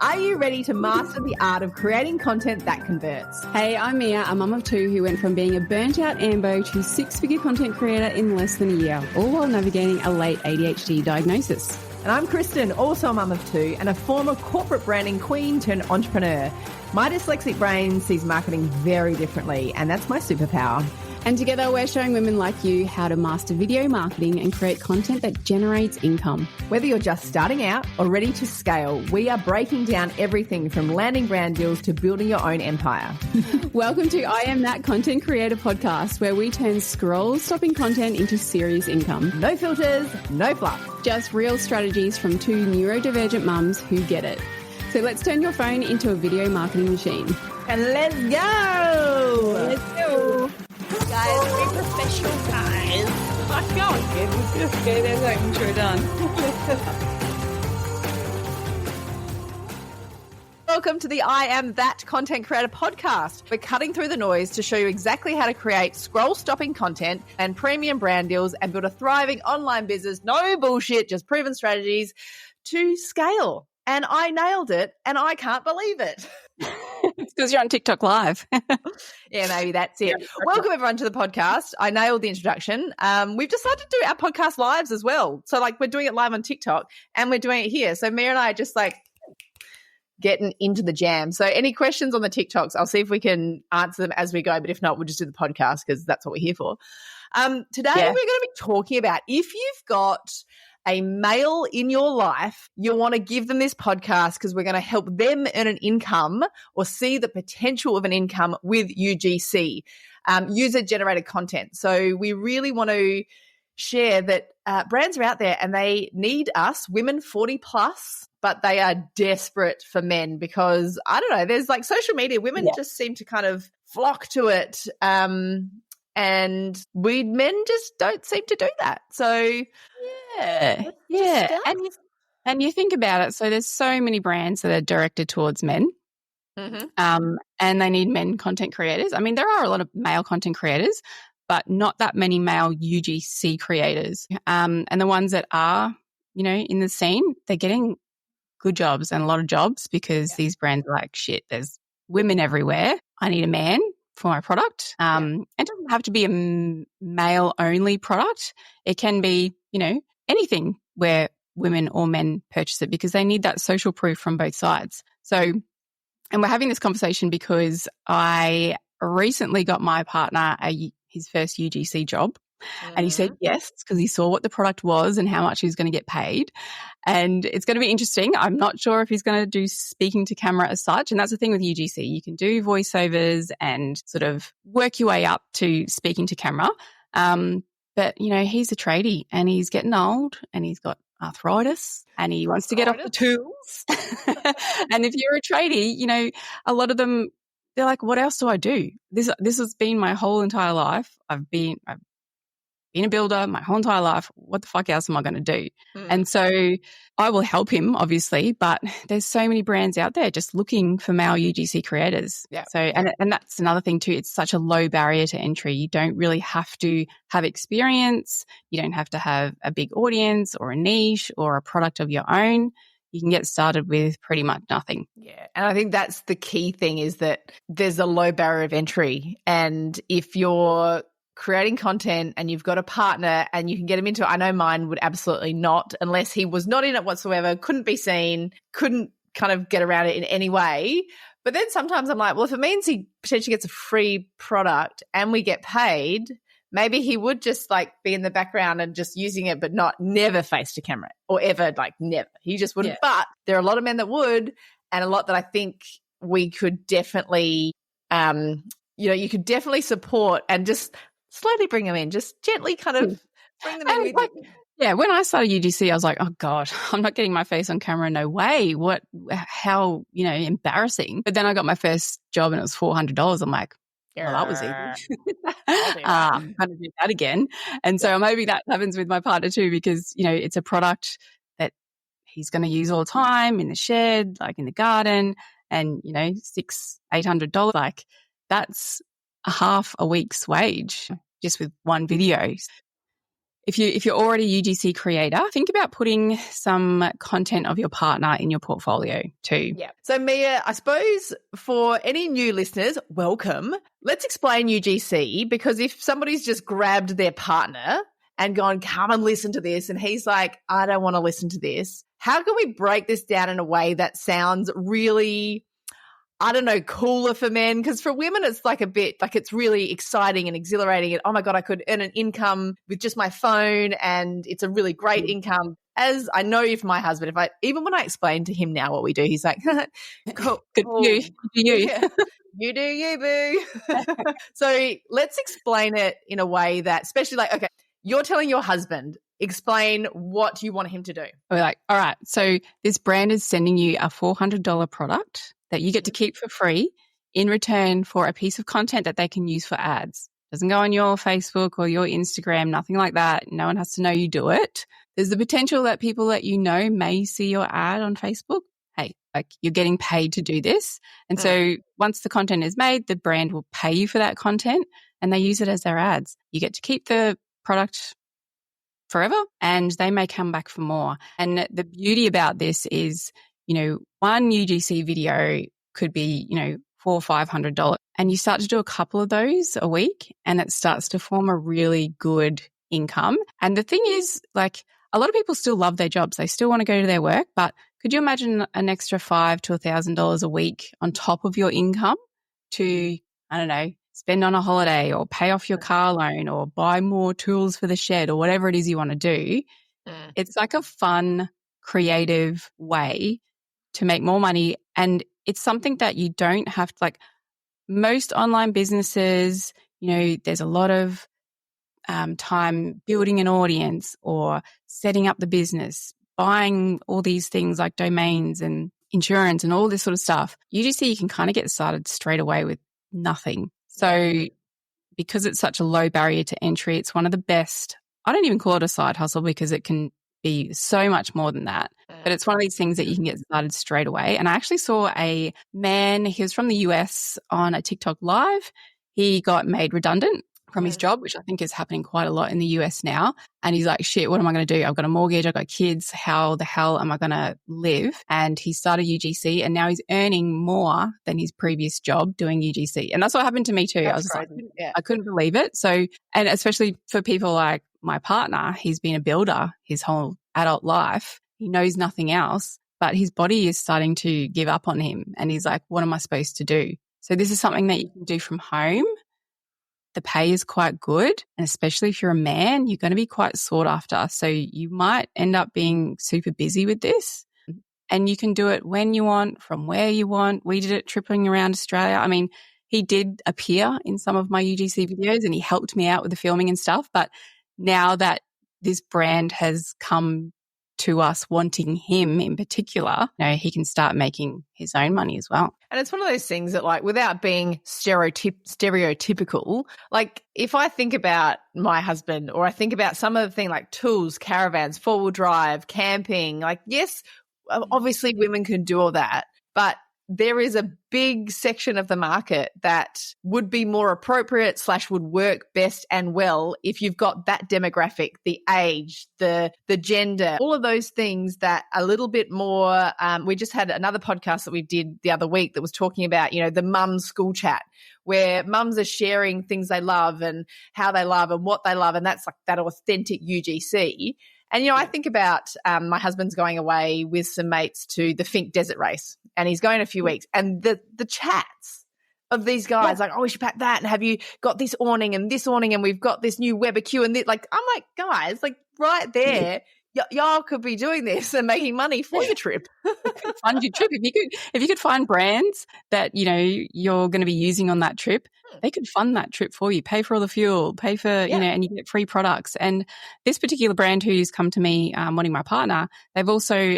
Are you ready to master the art of creating content that converts? Hey, I'm Mia, a mum of two who went from being a burnt-out AMBO to six-figure content creator in less than a year, all while navigating a late ADHD diagnosis. And I'm Kristen, also a mum of two and a former corporate branding queen turned entrepreneur. My dyslexic brain sees marketing very differently, and that's my superpower. And together we're showing women like you how to master video marketing and create content that generates income. Whether you're just starting out or ready to scale, we are breaking down everything from landing brand deals to building your own empire. Welcome to I Am That Content Creator podcast, where we turn scroll-stopping content into serious income. No filters, no fluff. Just real strategies from two neurodivergent mums who get it. So let's turn your phone into a video marketing machine. And let's go! Let's go! Guys, we're professional guys. Let's go. Okay, there's our intro done. Welcome to the I Am That Content Creator podcast. We're cutting through the noise to show you exactly how to create scroll-stopping content and premium brand deals and build a thriving online business. No bullshit, just proven strategies to scale. And I nailed it, and I can't believe it. It's because you're on TikTok Live. Yeah, maybe that's it. Welcome, everyone, to the podcast. I nailed the introduction. We've decided to do our podcast lives as well. So, we're doing it live on TikTok, and we're doing it here. So, Mia and I are just, getting into the jam. So, any questions on the TikToks, I'll see if we can answer them as we go. But if not, we'll just do the podcast because that's what we're here for. Today, we're going to be talking about if you've got a male in your life, you'll want to give them this podcast because we're going to help them earn an income or see the potential of an income with UGC, user-generated content. So we really want to share that brands are out there and they need us, women 40 plus, but they are desperate for men because, I don't know, there's social media, women just seem to kind of flock to it. And we men just don't seem to do that. So yeah. And you think about it. So there's so many brands that are directed towards men, and they need men content creators. I mean, there are a lot of male content creators, but not that many male UGC creators. And the ones that are, in the scene, they're getting good jobs and a lot of jobs because these brands are like, shit, there's women everywhere. I need a man for my product. It doesn't have to be a male-only product. It can be, anything where women or men purchase it because they need that social proof from both sides. So, and we're having this conversation because I recently got my partner his first UGC job. And he said yes because he saw what the product was and how much he was going to get paid. And it's going to be interesting. I'm not sure if he's going to do speaking to camera as such. And that's the thing with UGC. You can do voiceovers and sort of work your way up to speaking to camera. But, he's a tradie and he's getting old and he's got arthritis and he wants to get off the tools. And if you're a tradie, a lot of them, they're like, what else do I do? This has been my whole entire life. I've been a builder my whole entire life. What the fuck else am I going to do? And so I will help him, obviously, but there's so many brands out there just looking for male UGC creators. Yeah. So, and that's another thing too. It's such a low barrier to entry. You don't really have to have experience. You don't have to have a big audience or a niche or a product of your own. You can get started with pretty much nothing. Yeah. And I think that's the key thing is that there's a low barrier of entry. And if you're creating content and you've got a partner and you can get him into it. I know mine would absolutely not unless he was not in it whatsoever, couldn't be seen, couldn't kind of get around it in any way. But then sometimes I'm like, well, if it means he potentially gets a free product and we get paid, maybe he would just be in the background and just using it, but never face to camera or ever, never. He just wouldn't. Yeah. But there are a lot of men that would and a lot that I think we could definitely, you could definitely support and just slowly bring them in, just gently kind of bring them in with you. Yeah, when I started UGC, I was like, oh, God, I'm not getting my face on camera. No way. How embarrassing. But then I got my first job and it was $400. I'm like, well, that was easy. I'm going to do that again. And so maybe that happens with my partner too because, it's a product that he's going to use all the time in the shed, in the garden and, $600-800. That's half a week's wage just with one video. if you're already a UGC creator, think about putting some content of your partner in your portfolio too. Yeah. So Mia, I suppose for any new listeners, welcome. Let's explain UGC, because if somebody's just grabbed their partner and gone, come and listen to this, and he's like, I don't want to listen to this, how can we break this down in a way that sounds really, I don't know, cooler for men? Because for women, it's like a bit like it's really exciting and exhilarating. And oh my God, I could earn an income with just my phone, and it's a really great income. As I know, if my husband, even when I explain to him now what we do, he's like, cool, Good for you. You. Yeah. You do you, boo. So let's explain it in a way that, especially like, okay, you're telling your husband, explain what you want him to do. We're like, all right, so this brand is sending you a $400 product that you get to keep for free in return for a piece of content that they can use for ads. Doesn't go on your Facebook or your Instagram, nothing like that. No one has to know you do it. There's the potential that people that you know may see your ad on Facebook. Hey, like you're getting paid to do this. And so once the content is made, the brand will pay you for that content and they use it as their ads. You get to keep the product forever and they may come back for more. And the beauty about this is, one UGC video could be, $400 or $500, and you start to do a couple of those a week and it starts to form a really good income. And the thing is, like, a lot of people still love their jobs. They still want to go to their work, but could you imagine an extra $500 to $1,000 a week on top of your income to, I don't know, spend on a holiday or pay off your car loan or buy more tools for the shed or whatever it is you want to do? It's like a fun, creative way to make more money. And it's something that you don't have to, like most online businesses, there's a lot of time building an audience or setting up the business, buying all these things like domains and insurance and all this sort of stuff. UGC, you can kind of get started straight away with nothing. So because it's such a low barrier to entry, it's one of the best. I don't even call it a side hustle because it can be so much more than that. But it's one of these things that you can get started straight away. And I actually saw a man, he was from the US, on a TikTok live. He got made redundant from his job, which I think is happening quite a lot in the US now. And he's like, shit, what am I going to do? I've got a mortgage, I've got kids. How the hell am I going to live? And he started UGC and now he's earning more than his previous job doing UGC. And that's what happened to me too. I was just like, I couldn't believe it. So, and especially for people like my partner, he's been a builder his whole adult life. He knows nothing else, but his body is starting to give up on him. And he's like, what am I supposed to do? So this is something that you can do from home. The pay is quite good. And especially if you're a man, you're going to be quite sought after. So you might end up being super busy with this. And you can do it when you want, from where you want. We did it tripping around Australia. I mean, he did appear in some of my UGC videos and he helped me out with the filming and stuff. But now that this brand has come to us wanting him in particular, he can start making his own money as well. And it's one of those things that, like, without being stereotypical, like if I think about my husband or I think about some of the things like tools, caravans, four-wheel drive, camping, like, yes, obviously women can do all that, but there is a big section of the market that would be more appropriate / would work best and well if you've got that demographic, the age, the gender, all of those things that a little bit more. We just had another podcast that we did the other week that was talking about, the mum school chat, where mums are sharing things they love and how they love and what they love. And that's like that authentic UGC. And, I think about my husband's going away with some mates to the Finke Desert Race and he's going a few weeks, and the chats of these guys like, oh, we should pack that, and have you got this awning and we've got this new Weber Q and this. Like, I'm like, guys, like right there, y'all could be doing this and making money for your trip. Fund your trip. If you could find brands that, you're going to be using on that trip, they could fund that trip for you, pay for all the fuel, pay for, and you get free products. And this particular brand who's come to me wanting my partner, they've also,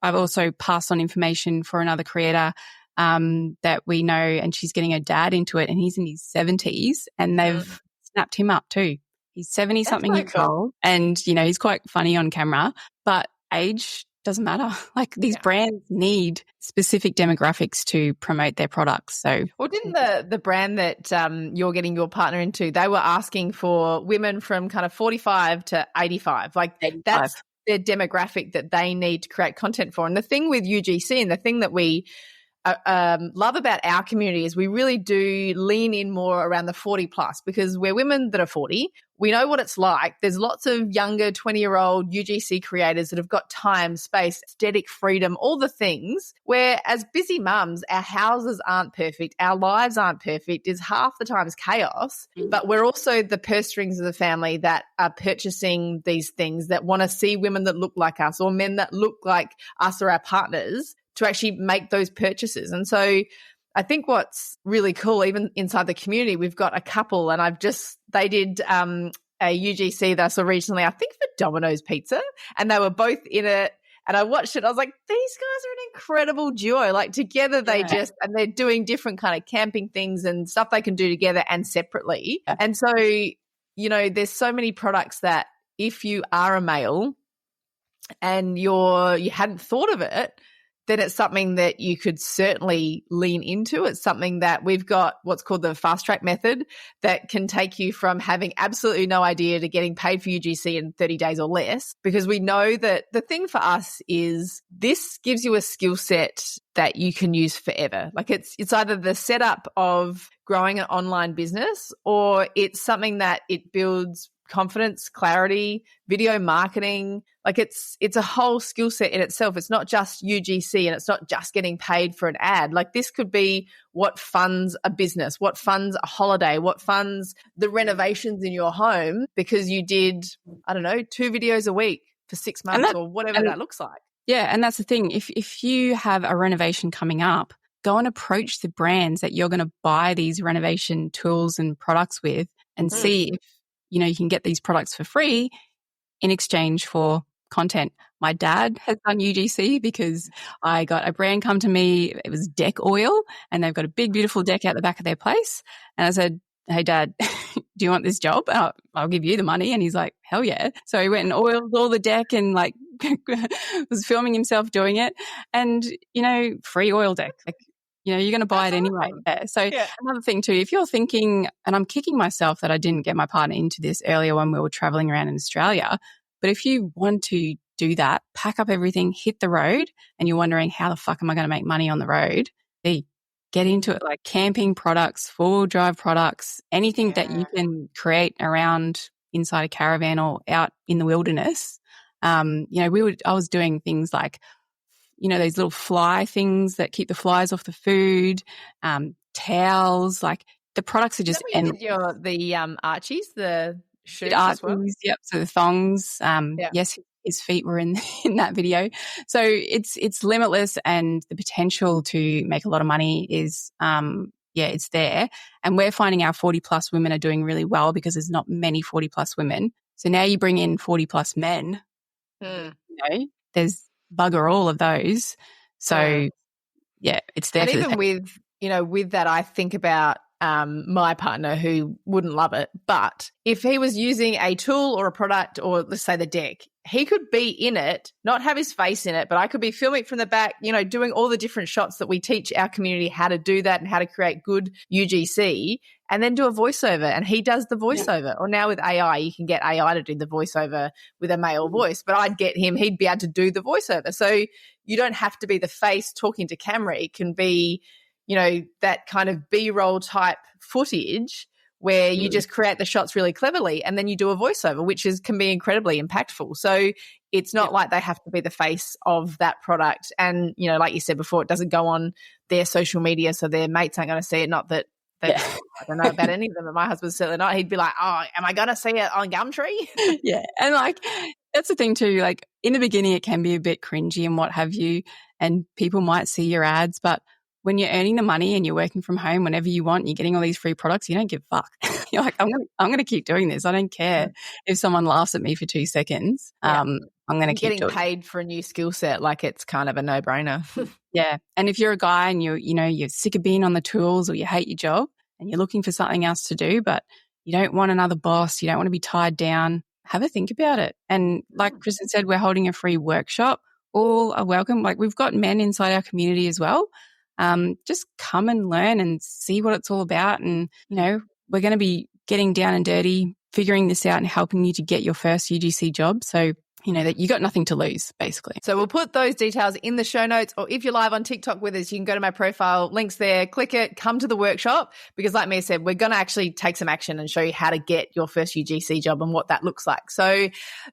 I've also passed on information for another creator that we know, and she's getting her dad into it and he's in his 70s and they've snapped him up too. He's 70 something years old and, he's quite funny on camera, but age doesn't matter. Like these brands need specific demographics to promote their products. So, well, didn't the brand that you're getting your partner into, they were asking for women from kind of 45 to 85. Like 85. That's their demographic that they need to create content for. And the thing with UGC and the thing that we love about our community is we really do lean in more around the 40 plus, because we're women that are 40. We know what it's like. There's lots of younger 20-year-old UGC creators that have got time, space, aesthetic freedom, all the things, where as busy mums, our houses aren't perfect, our lives aren't perfect, is half the time is chaos, but we're also the purse strings of the family that are purchasing these things, that want to see women that look like us or men that look like us or our partners to actually make those purchases. And so I think what's really cool, even inside the community, we've got a couple, and they did a UGC that I saw recently, I think for Domino's Pizza, and they were both in it. And I watched it. I was like, these guys are an incredible duo. Like together and they're doing different kind of camping things and stuff they can do together and separately. Yeah. And so, there's so many products that if you are a male and you hadn't thought of it, then it's something that you could certainly lean into. It's something that we've got what's called the fast track method that can take you from having absolutely no idea to getting paid for UGC in 30 days or less, because we know that the thing for us is this gives you a skill set that you can use forever. Like it's either the setup of growing an online business, or it's something that it builds confidence, clarity, video marketing. Like it's a whole skill set in itself. It's not just UGC and it's not just getting paid for an ad. Like this could be what funds a business, what funds a holiday, what funds the renovations in your home, because you did, 2 videos a week for 6 months or whatever that looks like. Yeah. And that's the thing. If you have a renovation coming up, go and approach the brands that you're going to buy these renovation tools and products with and see if you can get these products for free in exchange for content. My dad has done UGC because I got a brand come to me. It was deck oil, and they've got a big, beautiful deck out the back of their place. And I said, hey, Dad, do you want this job? I'll give you the money. And he's like, hell yeah. So he went and oiled all the deck and was filming himself doing it. And, free oil deck. You're going to buy it anyway. Yeah. So another thing too, if you're thinking, and I'm kicking myself that I didn't get my partner into this earlier when we were traveling around in Australia, but if you want to do that, pack up everything, hit the road, and you're wondering how the fuck am I going to make money on the road, get into it, like camping products, 4-wheel drive products, anything that you can create around inside a caravan or out in the wilderness. I was doing things like, those little fly things that keep the flies off the food, towels, like the products are just endless. The Archies, the shoes Archies, as well? Yep. So the thongs, yes, his feet were in that video. So it's limitless, and the potential to make a lot of money is, it's there. And we're finding our 40 plus women are doing really well because there's not many 40 plus women. So now you bring in 40 plus men, there's bugger all of those. So it's there. And even with that, I think about my partner who wouldn't love it, but if he was using a tool or a product, or let's say the deck, he could be in it, not have his face in it, but I could be filming from the back, doing all the different shots that we teach our community how to do that and how to create good UGC, and then do a voiceover, and he does the voiceover. Yeah. Or now with AI, you can get AI to do the voiceover with a male voice, but I'd get him, he'd be able to do the voiceover. So you don't have to be the face talking to camera. It can be, that kind of B-roll type footage where you just create the shots really cleverly, and then you do a voiceover, which can be incredibly impactful. So it's not like they have to be the face of that product. And, like you said before, it doesn't go on their social media, so their mates aren't going to see it. Not that I don't know about any of them, but my husband's certainly not. He'd be like, oh, am I going to see it on Gumtree? Yeah. And that's the thing too, in the beginning, it can be a bit cringy and what have you, and people might see your ads, but when you're earning the money and you're working from home whenever you want, and you're getting all these free products, you don't give a fuck. You're like, I'm going to keep doing this. I don't care if someone laughs at me for 2 seconds. I'm going to keep doing it. Getting paid for a new skill set, it's kind of a no-brainer. Yeah. And if you're a guy and you're sick of being on the tools, or you hate your job and you're looking for something else to do, but you don't want another boss, you don't want to be tied down, have a think about it. And like Kristen said, we're holding a free workshop all are welcome. Like we've got men inside our community as well. Just come and learn and see what it's all about. And, you know, we're going to be getting down and dirty, figuring this out and helping you to get your first UGC job. So, you know, that you got nothing to lose, basically. So we'll put those details in the show notes, or if you're live on TikTok with us, you can go to my profile, links there, click it, come to the workshop, because like Mia said, we're going to actually take some action and show you how to get your first UGC job and what that looks like. So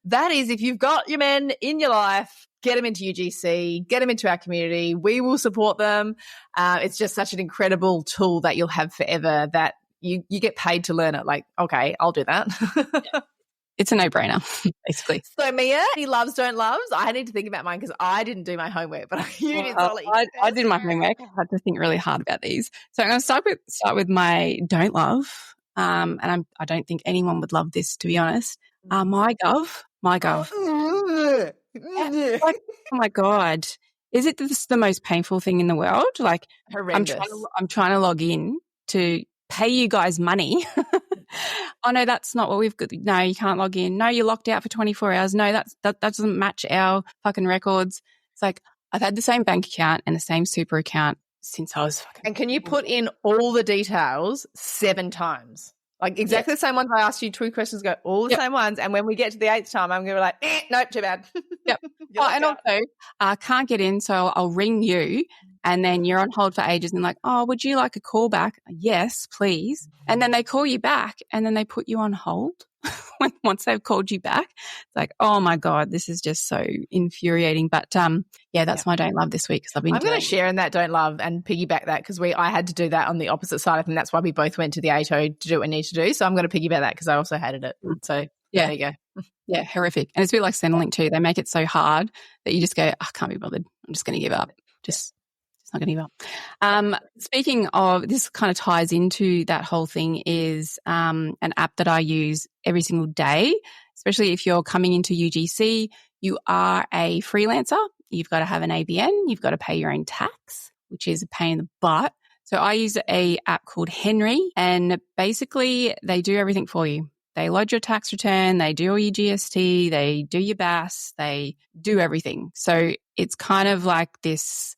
that is, if you've got your men in your life, get them into UGC, get them into our community. We will support them. It's just such an incredible tool that you'll have forever, that you get paid to learn it. Like, okay, I'll do that. Yeah. It's a no-brainer, basically. So, Mia, any loves, don't loves? I need to think about mine because I didn't do my homework, but you did. I did my homework. I had to think really hard about these. So I'm going to start with my don't love, and I don't think anyone would love this, to be honest. My gov. Yeah, like, oh my God, is it the most painful thing in the world? Like, horrendous. I'm trying to log in to pay you guys money. Oh no, that's not what we've got. No, you can't log in. No, you're locked out for 24 hours. No, that doesn't match our fucking records. It's like, I've had the same bank account and the same super account since I was fucking. And can you put in all the details 7 times? Like exactly the same ones I asked you 2 questions ago, all the same ones. And when we get to the 8th time, I'm going to be like, nope, too bad. Yep. And also, can't get in, so I'll ring you, and then you're on hold for ages and like, oh, would you like a call back? Yes, please. And then they call you back and then they put you on hold once they've called you back. It's like, oh my God, this is just so infuriating. But that's my don't love this week, because I'm going to share in that don't love and piggyback that, because I had to do that on the opposite side. I think that's why we both went to the ATO to do what we need to do. So I'm going to piggyback that because I also hated it. So there you go. Yeah, horrific. And it's a bit like Centrelink too. They make it so hard that you just go, I can't be bothered. I'm just going to give up. Just not going to give up. Speaking of, this kind of ties into that whole thing, is an app that I use every single day, especially if you're coming into UGC, you are a freelancer, you've got to have an ABN, you've got to pay your own tax, which is a pain in the butt. So I use a app called Henry, and basically they do everything for you. They load your tax return, they do all your GST, they do your BAS, they do everything. So it's kind of like this,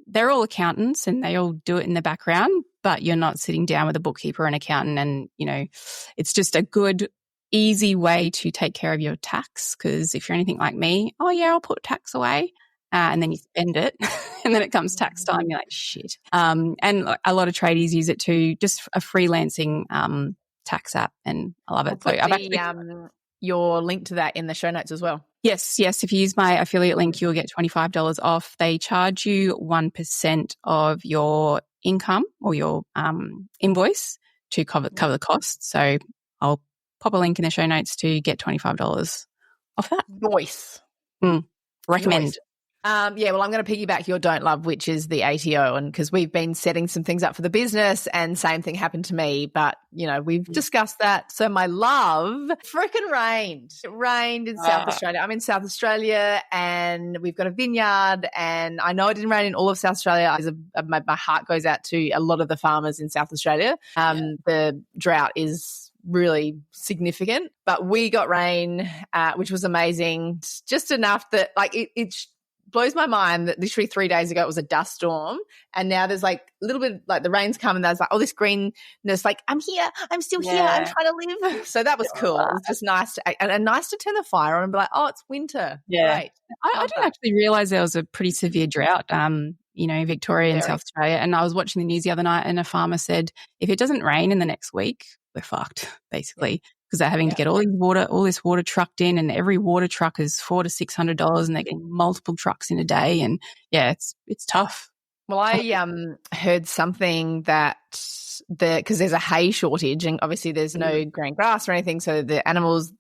they're all accountants and they all do it in the background, but you're not sitting down with a bookkeeper or an accountant, and, you know, it's just a good, easy way to take care of your tax. Because if you're anything like me, oh yeah, I'll put tax away. And then you spend it and then it comes tax time. You're like, shit. And a lot of tradies use it too, just a freelancing tax app, and I love it. I'll put your link to that in the show notes as well. Yes. If you use my affiliate link, you'll get $25 off. They charge you 1% of your income or your invoice to cover the costs. So I'll pop a link in the show notes to get $25 off that. Nice. Recommend. Nice. Well, I'm going to piggyback your don't love, which is the ATO, and because we've been setting some things up for the business, and same thing happened to me, but you know, we've discussed that. So my love frickin' rained. It rained in South Australia. I'm in South Australia and we've got a vineyard, and I know it didn't rain in all of South Australia. My heart goes out to a lot of the farmers in South Australia. The drought is really significant, but we got rain, which was amazing. Just enough that like it blows my mind that literally 3 days ago it was a dust storm, and now there's like a little bit like the rain's come and there's like all this greenness, like I'm here, I'm still here, I'm trying to live. So that was cool. It was just nice to turn the fire on and be like, oh, it's winter. Yeah. Great. I didn't actually realise there was a pretty severe drought, Victoria and South Australia. And I was watching the news the other night and a farmer said, if it doesn't rain in the next week, we're fucked, basically. Because they're having to get all this water trucked in, and every water truck is $400 to $600, and they're getting multiple trucks in a day, and it's tough. Well, I heard something that because there's a hay shortage, and obviously there's no green grass or anything, so the animals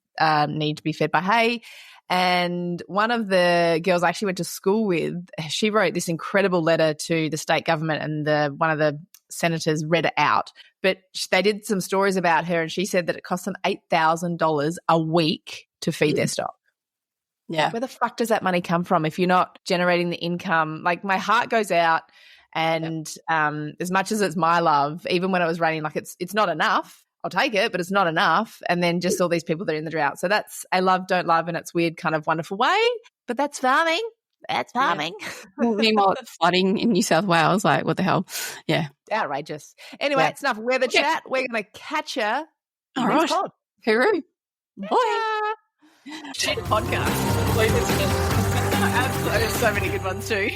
need to be fed by hay. And one of the girls I actually went to school with, she wrote this incredible letter to the state government, and one of the senators read it out. But they did some stories about her, and she said that it cost them $8,000 a week to feed their stock. Yeah. Where the fuck does that money come from if you're not generating the income? Like, my heart goes out, and as much as it's my love, even when it was raining, like it's not enough. I'll take it, but it's not enough. And then just all these people that are in the drought. So that's a love, don't love, in its weird kind of wonderful way. But that's farming. That's farming. Meanwhile, it's flooding in New South Wales. Like, what the hell? Yeah. Outrageous. Anyway, it's enough weather chat. We're going to catch you. All right. Hooroo. Bye. Shit podcast. There's so many good ones too.